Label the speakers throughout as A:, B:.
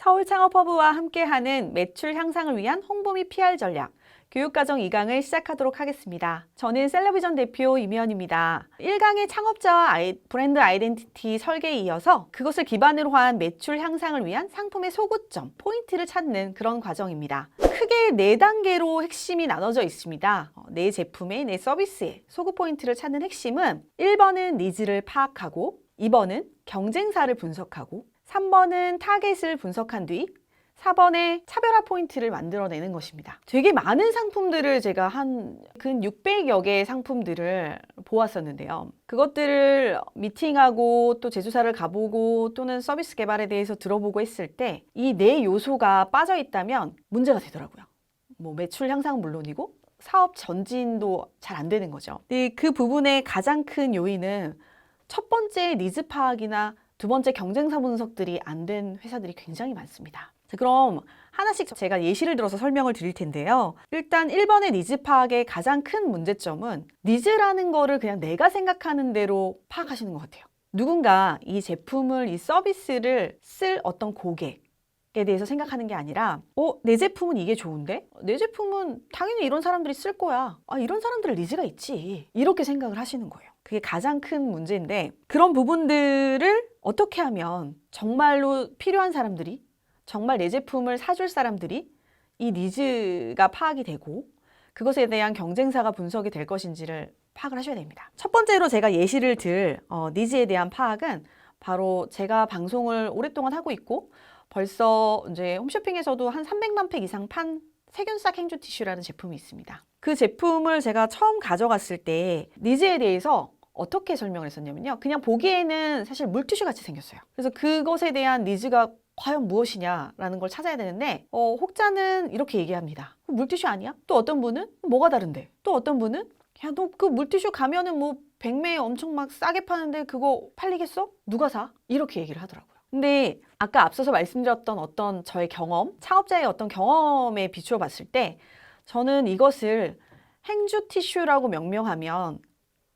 A: 서울창업허브와 함께하는 매출 향상을 위한 홍보 및 PR 전략, 교육과정 2강을 시작하도록 하겠습니다. 저는 셀러비전 대표 임혜연입니다. 1강의 창업자와 브랜드 아이덴티티 설계에 이어서 그것을 기반으로 한 매출 향상을 위한 상품의 소구점, 포인트를 찾는 그런 과정입니다. 크게 4단계로 핵심이 나눠져 있습니다. 내 제품의, 내 서비스의 소구 포인트를 찾는 핵심은 1번은 니즈를 파악하고 2번은 경쟁사를 분석하고 3번은 타겟을 분석한 뒤 4번에 차별화 포인트를 만들어내는 것입니다. 되게 많은 상품들을 제가 근 600여 개의 상품들을 보았었는데요. 그것들을 미팅하고 또 제조사를 가보고 또는 서비스 개발에 대해서 들어보고 했을 때 이 네 요소가 빠져 있다면 문제가 되더라고요. 매출 향상은 물론이고 사업 전진도 잘 안 되는 거죠. 근데 그 부분의 가장 큰 요인은 첫 번째 니즈 파악이나 두 번째 경쟁사 분석들이 안 된 회사들이 굉장히 많습니다. 자, 그럼 하나씩 제가 예시를 들어서 설명을 드릴 텐데요. 일단 1번의 니즈 파악의 가장 큰 문제점은 니즈라는 거를 그냥 내가 생각하는 대로 파악하시는 것 같아요. 누군가 이 제품을, 이 서비스를 쓸 어떤 고객에 대해서 생각하는 게 아니라 내 제품은 이게 좋은데? 내 제품은 당연히 이런 사람들이 쓸 거야. 이런 사람들의 니즈가 있지. 이렇게 생각을 하시는 거예요. 그게 가장 큰 문제인데 그런 부분들을 어떻게 하면 정말로 필요한 사람들이, 정말 내 제품을 사줄 사람들이 이 니즈가 파악이 되고 그것에 대한 경쟁사가 분석이 될 것인지를 파악을 하셔야 됩니다. 첫 번째로 제가 예시를 들 니즈에 대한 파악은 바로 제가 방송을 오랫동안 하고 있고 벌써 이제 홈쇼핑에서도 한 300만 팩 이상 판 세균싹 행주 티슈라는 제품이 있습니다. 그 제품을 제가 처음 가져갔을 때 니즈에 대해서 어떻게 설명을 했었냐면요. 그냥 보기에는 사실 물티슈 같이 생겼어요. 그래서 그것에 대한 니즈가 과연 무엇이냐라는 걸 찾아야 되는데 혹자는 이렇게 얘기합니다. 물티슈 아니야? 또 어떤 분은 뭐가 다른데? 또 어떤 분은 야, 너 그 물티슈 가면은 백매에 엄청 막 싸게 파는데 그거 팔리겠어? 누가 사? 이렇게 얘기를 하더라고요. 근데 아까 앞서서 말씀드렸던 어떤 저의 경험, 창업자의 어떤 경험에 비추어 봤을 때 저는 이것을 행주 티슈라고 명명하면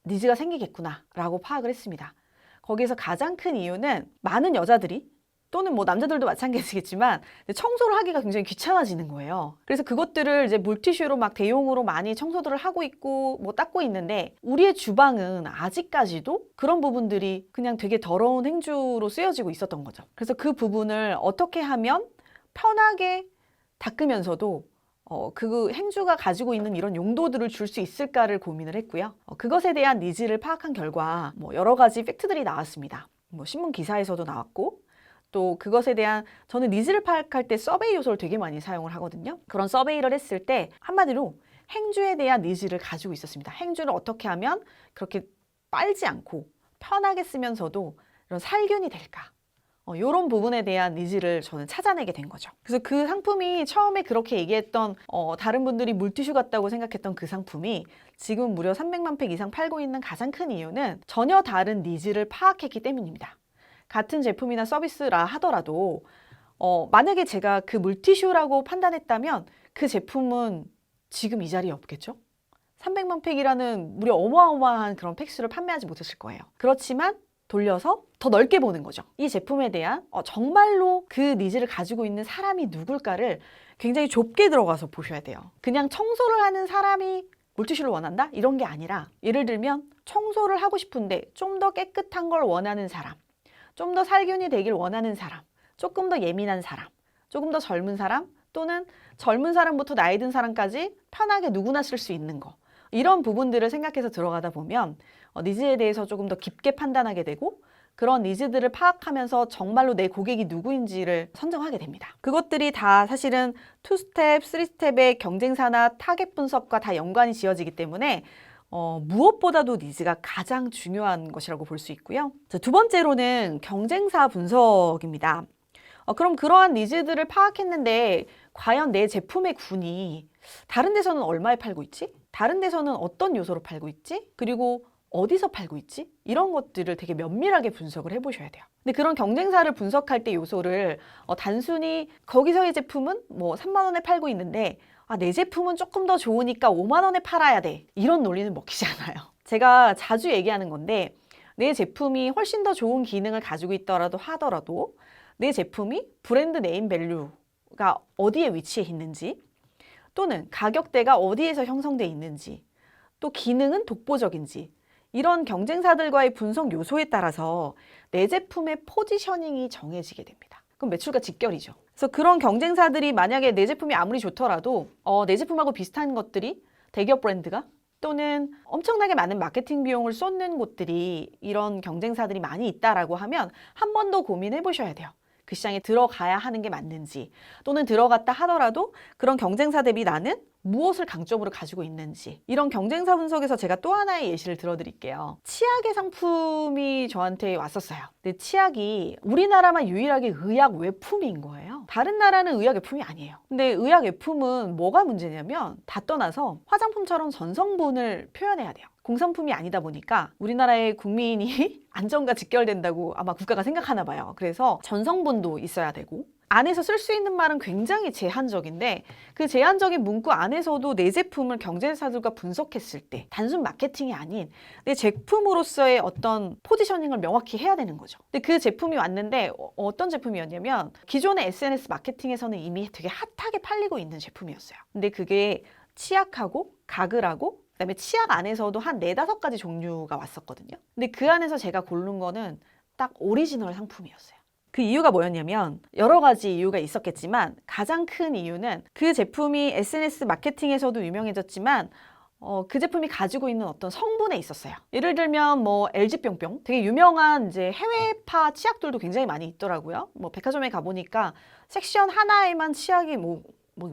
A: 니즈가 생기겠구나 라고 파악을 했습니다. 거기에서 가장 큰 이유는 많은 여자들이 또는 남자들도 마찬가지겠지만 청소를 하기가 굉장히 귀찮아지는 거예요. 그래서 그것들을 이제 물티슈로 막 대용으로 많이 청소들을 하고 있고 닦고 있는데 우리의 주방은 아직까지도 그런 부분들이 그냥 되게 더러운 행주로 쓰여지고 있었던 거죠. 그래서 그 부분을 어떻게 하면 편하게 닦으면서도 그 행주가 가지고 있는 이런 용도들을 줄 수 있을까를 고민을 했고요. 그것에 대한 니즈를 파악한 결과 여러 가지 팩트들이 나왔습니다. 신문 기사에서도 나왔고 또 그것에 대한 저는 니즈를 파악할 때 서베이 요소를 되게 많이 사용을 하거든요. 그런 서베이를 했을 때 한마디로 행주에 대한 니즈를 가지고 있었습니다. 행주를 어떻게 하면 그렇게 빨지 않고 편하게 쓰면서도 이런 살균이 될까? 이런 부분에 대한 니즈를 저는 찾아내게 된 거죠. 그래서 그 상품이 처음에 그렇게 얘기했던 다른 분들이 물티슈 같다고 생각했던 그 상품이 지금 무려 300만 팩 이상 팔고 있는 가장 큰 이유는 전혀 다른 니즈를 파악했기 때문입니다. 같은 제품이나 서비스라 하더라도 만약에 제가 그 물티슈라고 판단했다면 그 제품은 지금 이 자리에 없겠죠? 300만 팩이라는 무려 어마어마한 그런 팩수를 판매하지 못했을 거예요. 그렇지만 돌려서 더 넓게 보는 거죠. 이 제품에 대한 정말로 그 니즈를 가지고 있는 사람이 누굴까를 굉장히 좁게 들어가서 보셔야 돼요. 그냥 청소를 하는 사람이 물티슈를 원한다? 이런 게 아니라 예를 들면 청소를 하고 싶은데 좀 더 깨끗한 걸 원하는 사람, 좀 더 살균이 되길 원하는 사람, 조금 더 예민한 사람, 조금 더 젊은 사람 또는 젊은 사람부터 나이 든 사람까지 편하게 누구나 쓸 수 있는 거, 이런 부분들을 생각해서 들어가다 보면 니즈에 대해서 조금 더 깊게 판단하게 되고 그런 니즈들을 파악하면서 정말로 내 고객이 누구인지를 선정하게 됩니다. 그것들이 다 사실은 2스텝, 3스텝의 경쟁사나 타겟 분석과 다 연관이 지어지기 때문에 무엇보다도 니즈가 가장 중요한 것이라고 볼 수 있고요. 자, 두 번째로는 경쟁사 분석입니다. 그럼 그러한 니즈들을 파악했는데 과연 내 제품의 군이 다른 데서는 얼마에 팔고 있지? 다른 데서는 어떤 요소로 팔고 있지? 그리고 어디서 팔고 있지? 이런 것들을 되게 면밀하게 분석을 해보셔야 돼요. 근데 그런 경쟁사를 분석할 때 요소를 단순히 거기서의 제품은 3만 원에 팔고 있는데 내 제품은 조금 더 좋으니까 5만 원에 팔아야 돼. 이런 논리는 먹히지 않아요. 제가 자주 얘기하는 건데 내 제품이 훨씬 더 좋은 기능을 가지고 있더라도 내 제품이 브랜드 네임 밸류가 어디에 위치해 있는지, 또는 가격대가 어디에서 형성돼 있는지, 또 기능은 독보적인지, 이런 경쟁사들과의 분석 요소에 따라서 내 제품의 포지셔닝이 정해지게 됩니다. 그럼 매출과 직결이죠. 그래서 그런 경쟁사들이 만약에 내 제품이 아무리 좋더라도 내 제품하고 비슷한 것들이 대기업 브랜드가 또는 엄청나게 많은 마케팅 비용을 쏟는 곳들이 이런 경쟁사들이 많이 있다라고 하면 한 번 더 고민해 보셔야 돼요. 그 시장에 들어가야 하는 게 맞는지, 또는 들어갔다 하더라도 그런 경쟁사 대비 나는 무엇을 강점으로 가지고 있는지, 이런 경쟁사 분석에서 제가 또 하나의 예시를 들어드릴게요. 치약의 상품이 저한테 왔었어요. 근데 치약이 우리나라만 유일하게 의약 외품인 거예요. 다른 나라는 의약 외품이 아니에요. 근데 의약 외품은 뭐가 문제냐면 다 떠나서 화장품처럼 전성분을 표현해야 돼요. 공산품이 아니다 보니까 우리나라의 국민이 안전과 직결된다고 아마 국가가 생각하나 봐요. 그래서 전성분도 있어야 되고, 안에서 쓸 수 있는 말은 굉장히 제한적인데, 그 제한적인 문구 안에서도 내 제품을 경쟁사들과 분석했을 때 단순 마케팅이 아닌 내 제품으로서의 어떤 포지셔닝을 명확히 해야 되는 거죠. 근데 그 제품이 왔는데 어떤 제품이었냐면 기존의 SNS 마케팅에서는 이미 되게 핫하게 팔리고 있는 제품이었어요. 근데 그게 치약하고 가글하고 그다음에 치약 안에서도 한 4-5가지 종류가 왔었거든요. 근데 그 안에서 제가 고른 거는 딱 오리지널 상품이었어요. 그 이유가 뭐였냐면 여러 가지 이유가 있었겠지만 가장 큰 이유는 그 제품이 SNS 마케팅에서도 유명해졌지만 그 제품이 가지고 있는 어떤 성분에 있었어요. 예를 들면 뭐 LG 뿅뿅, 되게 유명한 이제 해외파 치약들도 굉장히 많이 있더라고요. 뭐 백화점에 가보니까 섹션 하나에만 치약이 뭐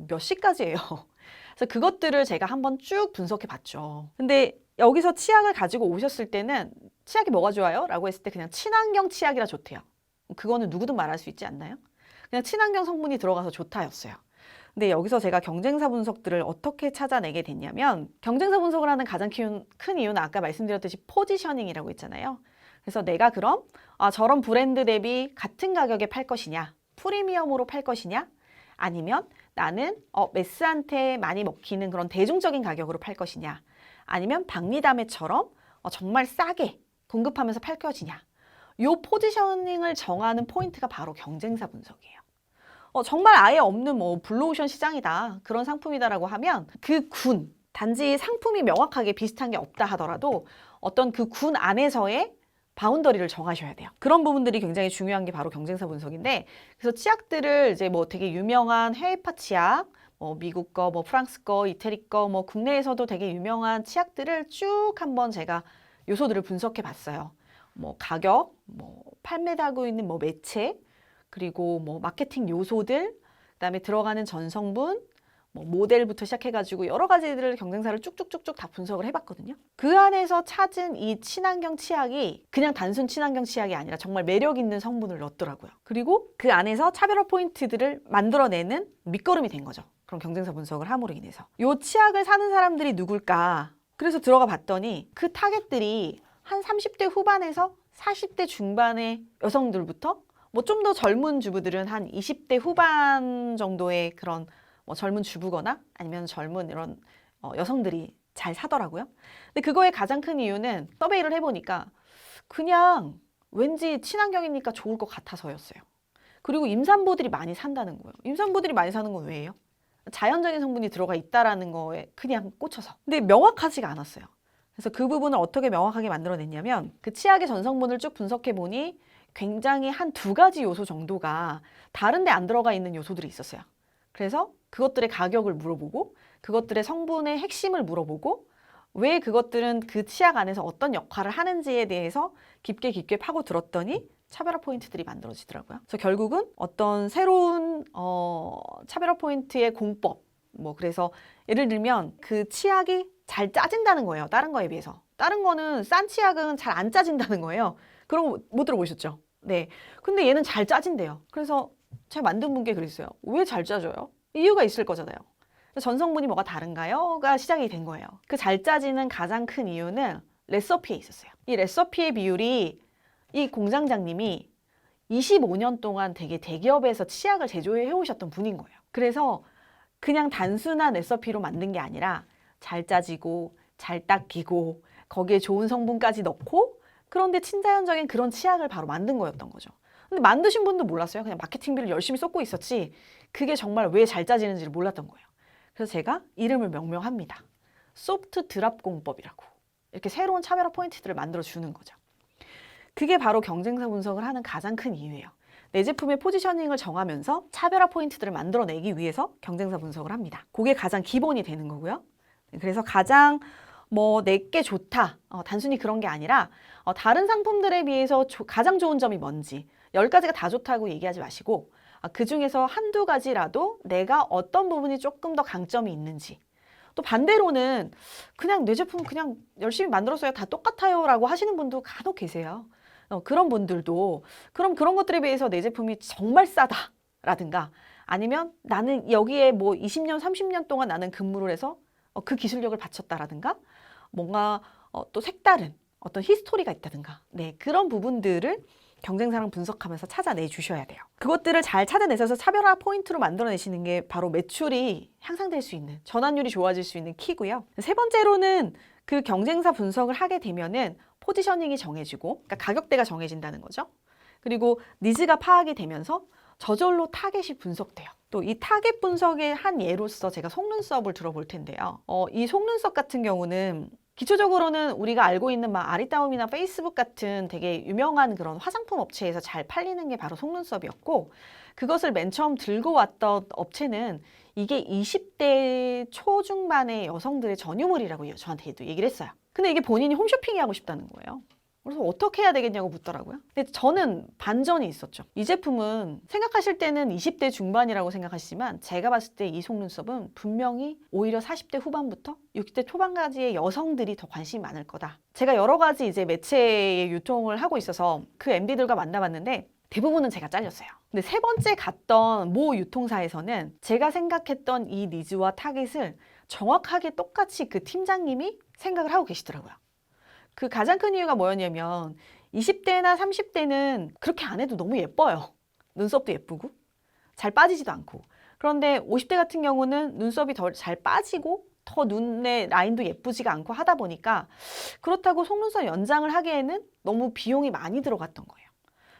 A: 몇십 가지예요. 그래서 그것들을 제가 한번 쭉 분석해 봤죠. 근데 여기서 치약을 가지고 오셨을 때는 치약이 뭐가 좋아요? 라고 했을 때 그냥 친환경 치약이라 좋대요. 그거는 누구든 말할 수 있지 않나요? 그냥 친환경 성분이 들어가서 좋다였어요. 근데 여기서 제가 경쟁사 분석들을 어떻게 찾아내게 됐냐면, 경쟁사 분석을 하는 가장 큰 이유는 아까 말씀드렸듯이 포지셔닝이라고 했잖아요. 그래서 내가 그럼 저런 브랜드 대비 같은 가격에 팔 것이냐, 프리미엄으로 팔 것이냐, 아니면 나는 매스한테 많이 먹히는 그런 대중적인 가격으로 팔 것이냐, 아니면 박리담회처럼 정말 싸게 공급하면서 팔 것이냐, 요 포지셔닝을 정하는 포인트가 바로 경쟁사 분석이에요. 정말 아예 없는 뭐 블루오션 시장이다, 그런 상품이다라고 하면 그 군, 단지 상품이 명확하게 비슷한 게 없다 하더라도 어떤 그 군 안에서의 바운더리를 정하셔야 돼요. 그런 부분들이 굉장히 중요한 게 바로 경쟁사 분석인데, 그래서 치약들을 이제 뭐 되게 유명한 해외파 치약, 뭐 미국 거, 뭐 프랑스 거, 이태리 거, 뭐 국내에서도 되게 유명한 치약들을 쭉 한번 제가 요소들을 분석해 봤어요. 뭐 가격, 뭐 판매하고 있는 뭐 매체, 그리고 뭐 마케팅 요소들, 그다음에 들어가는 전성분, 뭐 모델부터 시작해가지고 여러 가지들을 경쟁사를 쭉쭉쭉쭉 다 분석을 해봤거든요. 그 안에서 찾은 이 친환경 치약이 그냥 단순 친환경 치약이 아니라 정말 매력 있는 성분을 넣었더라고요. 그리고 그 안에서 차별화 포인트들을 만들어내는 밑거름이 된 거죠. 그런 경쟁사 분석을 함으로 인해서. 이 치약을 사는 사람들이 누굴까? 그래서 들어가 봤더니 그 타겟들이 한 30대 후반에서 40대 중반의 여성들부터 뭐 좀 더 젊은 주부들은 한 20대 후반 정도의 그런 뭐 젊은 주부거나 아니면 젊은 이런 여성들이 잘 사더라고요. 근데 그거의 가장 큰 이유는 서베이를 해보니까 그냥 왠지 친환경이니까 좋을 것 같아서였어요. 그리고 임산부들이 많이 산다는 거예요. 임산부들이 많이 사는 건 왜예요? 자연적인 성분이 들어가 있다라는 거에 그냥 꽂혀서. 근데 명확하지가 않았어요. 그래서 그 부분을 어떻게 명확하게 만들어냈냐면, 그 치약의 전성분을 쭉 분석해보니 굉장히 한 2가지 요소 정도가 다른 데 안 들어가 있는 요소들이 있었어요. 그래서 그것들의 가격을 물어보고, 그것들의 성분의 핵심을 물어보고, 왜 그것들은 그 치약 안에서 어떤 역할을 하는지에 대해서 깊게 파고들었더니 차별화 포인트들이 만들어지더라고요. 그래서 결국은 어떤 새로운 차별화 포인트의 공법, 뭐 그래서 예를 들면 그 치약이 잘 짜진다는 거예요. 다른 거에 비해서. 다른 거는 싼 치약은 잘 안 짜진다는 거예요. 그런 거 못 들어보셨죠? 네. 근데 얘는 잘 짜진대요. 그래서 제가 만든 분께 그랬어요. 왜 잘 짜져요? 이유가 있을 거잖아요. 전성분이 뭐가 다른가요?가 시작이 된 거예요. 그 잘 짜지는 가장 큰 이유는 레시피에 있었어요. 이 레시피의 비율이 이 공장장님이 25년 동안 되게 대기업에서 치약을 제조해 오셨던 분인 거예요. 그래서 그냥 단순한 레시피로 만든 게 아니라 잘 짜지고 잘 닦이고 거기에 좋은 성분까지 넣고, 그런데 친자연적인 그런 치약을 바로 만든 거였던 거죠. 근데 만드신 분도 몰랐어요. 그냥 마케팅비를 열심히 쏟고 있었지 그게 정말 왜 잘 짜지는지를 몰랐던 거예요. 그래서 제가 이름을 명명합니다. 소프트 드랍 공법이라고. 이렇게 새로운 차별화 포인트들을 만들어 주는 거죠. 그게 바로 경쟁사 분석을 하는 가장 큰 이유예요. 내 제품의 포지셔닝을 정하면서 차별화 포인트들을 만들어내기 위해서 경쟁사 분석을 합니다. 그게 가장 기본이 되는 거고요. 그래서 가장 내게 좋다. 단순히 그런 게 아니라 다른 상품들에 비해서 가장 좋은 점이 뭔지 10가지가 다 좋다고 얘기하지 마시고 그 중에서 한두 가지라도 내가 어떤 부분이 조금 더 강점이 있는지 또 반대로는 그냥 내 제품 그냥 열심히 만들었어요. 다 똑같아요 라고 하시는 분도 간혹 계세요. 그런 분들도 그럼 그런 것들에 비해서 내 제품이 정말 싸다 라든가 아니면 나는 여기에 20년, 30년 동안 나는 근무를 해서 그 기술력을 바쳤다라든가 뭔가 또 색다른 어떤 히스토리가 있다든가 네, 그런 부분들을 경쟁사랑 분석하면서 찾아내 주셔야 돼요. 그것들을 잘 찾아내셔서 차별화 포인트로 만들어내시는 게 바로 매출이 향상될 수 있는, 전환율이 좋아질 수 있는 키고요. 세 번째로는 그 경쟁사 분석을 하게 되면은 포지셔닝이 정해지고 그러니까 가격대가 정해진다는 거죠. 그리고 니즈가 파악이 되면서 저절로 타겟이 분석돼요. 또 이 타겟 분석의 한 예로서 제가 속눈썹을 들어볼 텐데요. 이 속눈썹 같은 경우는 기초적으로는 우리가 알고 있는 아리따움이나 페이스북 같은 되게 유명한 그런 화장품 업체에서 잘 팔리는 게 바로 속눈썹이었고 그것을 맨 처음 들고 왔던 업체는 이게 20대 초중반의 여성들의 전유물이라고 저한테도 얘기를 했어요. 근데 이게 본인이 홈쇼핑이 하고 싶다는 거예요. 그래서 어떻게 해야 되겠냐고 묻더라고요. 근데 저는 반전이 있었죠. 이 제품은 생각하실 때는 20대 중반이라고 생각하시지만 제가 봤을 때 이 속눈썹은 분명히 오히려 40대 후반부터 60대 초반까지의 여성들이 더 관심이 많을 거다. 제가 여러 가지 이제 매체의 유통을 하고 있어서 그 MD들과 만나봤는데 대부분은 제가 잘렸어요. 근데 세 번째 갔던 모 유통사에서는 제가 생각했던 이 니즈와 타겟을 정확하게 똑같이 그 팀장님이 생각을 하고 계시더라고요. 그 가장 큰 이유가 뭐였냐면 20대나 30대는 그렇게 안 해도 너무 예뻐요. 눈썹도 예쁘고 잘 빠지지도 않고. 그런데 50대 같은 경우는 눈썹이 더 잘 빠지고 더 눈의 라인도 예쁘지가 않고 하다 보니까 그렇다고 속눈썹 연장을 하기에는 너무 비용이 많이 들어갔던 거예요.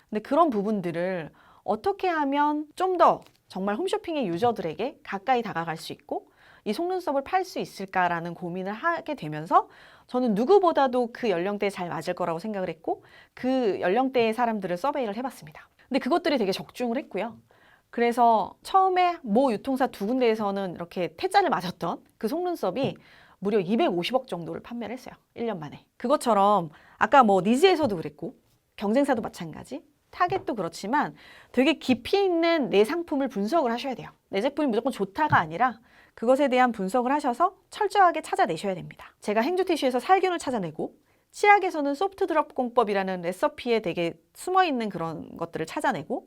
A: 근데 그런 부분들을 어떻게 하면 좀 더 정말 홈쇼핑의 유저들에게 가까이 다가갈 수 있고 이 속눈썹을 팔 수 있을까라는 고민을 하게 되면서 저는 누구보다도 그 연령대에 잘 맞을 거라고 생각을 했고 그 연령대의 사람들을 서베이를 해봤습니다. 근데 그것들이 되게 적중을 했고요. 그래서 처음에 모 유통사 두 군데에서는 이렇게 태자를 맞았던 그 속눈썹이 무려 250억 정도를 판매를 했어요. 1년 만에. 그것처럼 아까 니즈에서도 그랬고 경쟁사도 마찬가지. 타겟도 그렇지만 되게 깊이 있는 내 상품을 분석을 하셔야 돼요. 내 제품이 무조건 좋다가 아니라 그것에 대한 분석을 하셔서 철저하게 찾아내셔야 됩니다. 제가 행주티슈에서 살균을 찾아내고 치약에서는 소프트 드롭 공법이라는 레시피에 되게 숨어있는 그런 것들을 찾아내고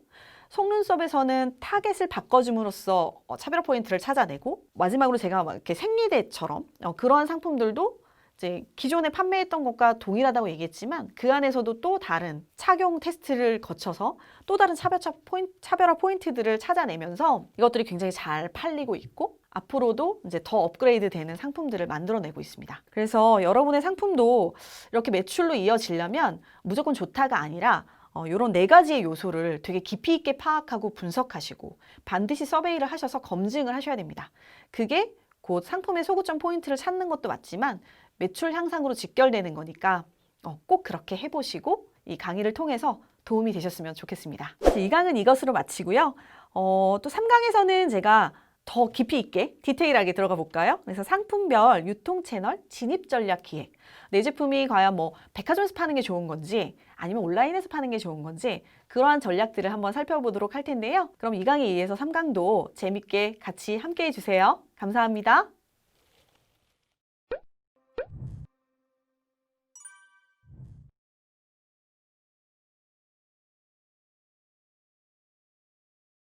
A: 속눈썹에서는 타겟을 바꿔줌으로써 차별화 포인트를 찾아내고 마지막으로 제가 이렇게 생리대처럼 그러한 상품들도 이제 기존에 판매했던 것과 동일하다고 얘기했지만 그 안에서도 또 다른 착용 테스트를 거쳐서 또 다른 차별화 포인트들을 찾아내면서 이것들이 굉장히 잘 팔리고 있고 앞으로도 이제 더 업그레이드 되는 상품들을 만들어내고 있습니다. 그래서 여러분의 상품도 이렇게 매출로 이어지려면 무조건 좋다가 아니라 이런 4가지의 요소를 되게 깊이 있게 파악하고 분석하시고 반드시 서베이를 하셔서 검증을 하셔야 됩니다. 그게 곧 상품의 소구점 포인트를 찾는 것도 맞지만 매출 향상으로 직결되는 거니까 꼭 그렇게 해보시고 이 강의를 통해서 도움이 되셨으면 좋겠습니다. 이 강은 이것으로 마치고요. 또 3강에서는 제가 더 깊이 있게 디테일하게 들어가 볼까요? 그래서 상품별 유통 채널 진입 전략 기획. 내 제품이 과연 백화점에서 파는 게 좋은 건지 아니면 온라인에서 파는 게 좋은 건지 그러한 전략들을 한번 살펴보도록 할 텐데요. 그럼 이 강에 의해서 3강도 재밌게 같이 함께 해주세요. 감사합니다.